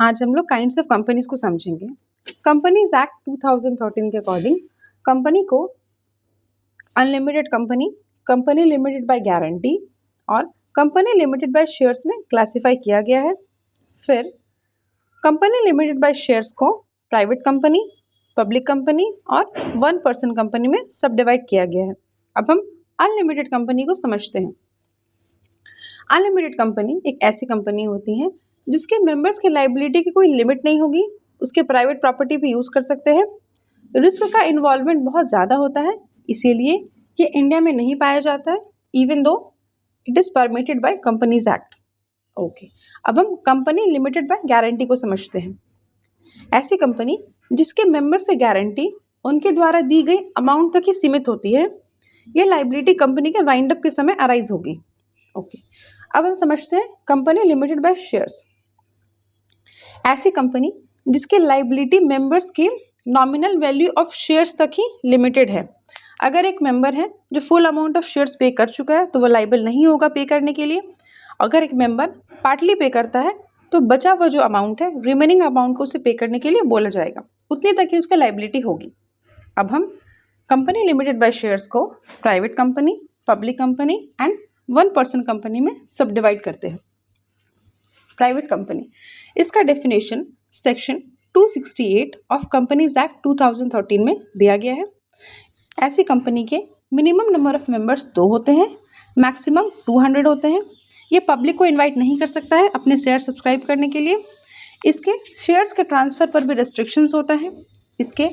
आज हम लोग काइंड्स ऑफ कंपनीज को समझेंगे। कंपनीज एक्ट 2013 के अकॉर्डिंग कंपनी को unlimited company, company limited by guarantee और कंपनी लिमिटेड बाय शेयर्स में क्लासिफाई किया गया है। फिर कंपनी लिमिटेड बाय शेयर्स को प्राइवेट कंपनी, पब्लिक कंपनी और वन पर्सन कंपनी में सब डिवाइड किया गया है। अब हम अनलिमिटेड कंपनी को समझते हैं। अनलिमिटेड कंपनी एक ऐसी कंपनी होती है जिसके मेंबर्स की लाइबिलिटी की कोई लिमिट नहीं होगी, उसके प्राइवेट प्रॉपर्टी भी यूज़ कर सकते हैं। रिस्क का इन्वॉल्वमेंट बहुत ज़्यादा होता है, इसीलिए ये इंडिया में नहीं पाया जाता है, even though it is permitted by companies act. Okay, अब हम कंपनी लिमिटेड बाय गारंटी को समझते हैं। ऐसी कंपनी जिसके मेंबर्स की गारंटी उनके द्वारा दी गई अमाउंट तक ही सीमित होती है, ये लाइबिलिटी कंपनी के वाइंड अप के समय अराइज होगी। ओके, अब हम समझते हैं कंपनी लिमिटेड बाय शेयर्स। ऐसी कंपनी जिसके लाइबिलिटी मेंबर्स के नॉमिनल वैल्यू ऑफ शेयर्स तक ही लिमिटेड है। अगर एक मेंबर है जो फुल अमाउंट ऑफ शेयर्स पे कर चुका है तो वो लाइबल नहीं होगा पे करने के लिए। अगर एक मेंबर पार्टली पे करता है तो बचा हुआ जो अमाउंट है, रिमेनिंग अमाउंट को उसे पे करने के लिए बोला जाएगा, उतनी तक ही उसका लाइबिलिटी होगी। अब हम कंपनी लिमिटेड बाय शेयर्स को private company, public company and one person company में सब डिवाइड करते हैं। प्राइवेट कंपनी, इसका definition section 268 of companies act 2013 में दिया गया है। ऐसी कंपनी के मिनिमम नंबर ऑफ मेंबर्स 2 होते हैं, मैक्सिमम 200 होते हैं। ये पब्लिक को इनवाइट नहीं कर सकता है अपने शेयर सब्सक्राइब करने के लिए। इसके शेयर्स के ट्रांसफ़र पर भी रेस्ट्रिक्शंस होता है। इसके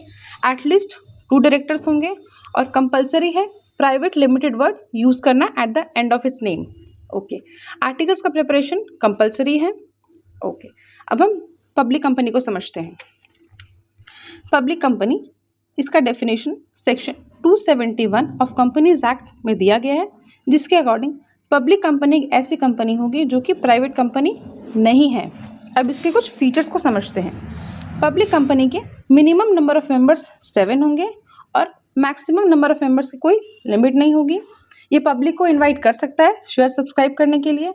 एटलीस्ट 2 डायरेक्टर्स होंगे और कंपलसरी है प्राइवेट लिमिटेड वर्ड यूज़ करना at the end of its name. Okay, articles का प्रिपरेशन कंपलसरी है। ओके, अब हम पब्लिक कंपनी को समझते हैं। पब्लिक कंपनी, इसका definition section 271 of companies act में दिया गया है, जिसके अकॉर्डिंग पब्लिक कंपनी एक ऐसी कंपनी होगी जो कि प्राइवेट कंपनी नहीं है। अब इसके कुछ फीचर्स को समझते हैं। पब्लिक कंपनी के मिनिमम नंबर ऑफ मेंबर्स 7 होंगे और मैक्सिमम नंबर ऑफ मेंबर्स की कोई लिमिट नहीं होगी। ये पब्लिक को इनवाइट कर सकता है शेयर सब्सक्राइब करने के लिए।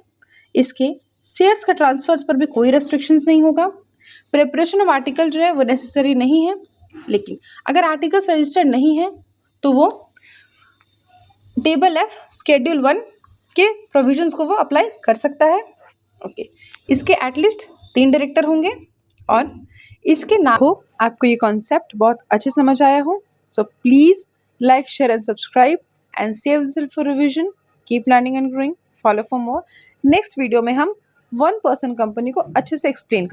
इसके शेयर्स का ट्रांसफर्स पर भी कोई रेस्ट्रिक्शंस नहीं होगा। प्रिपरेशन ऑफ आर्टिकल जो है वो नेसेसरी नहीं है, लेकिन अगर आर्टिकल्स रजिस्टर्ड नहीं है तो वो टेबल एफ शेड्यूल 1 के प्रोविजंस को वो अप्लाई कर सकता है। ओके, इसके एटलीस्ट 3 डायरेक्टर होंगे और इसके नाम हो आपको ये कॉन्सेप्ट बहुत अच्छे समझ आया हो। So please like, share and subscribe and save this for revision. Keep learning and growing, follow for more. Next video में हम वन पर्सन कंपनी को अच्छे से एक्सप्लेन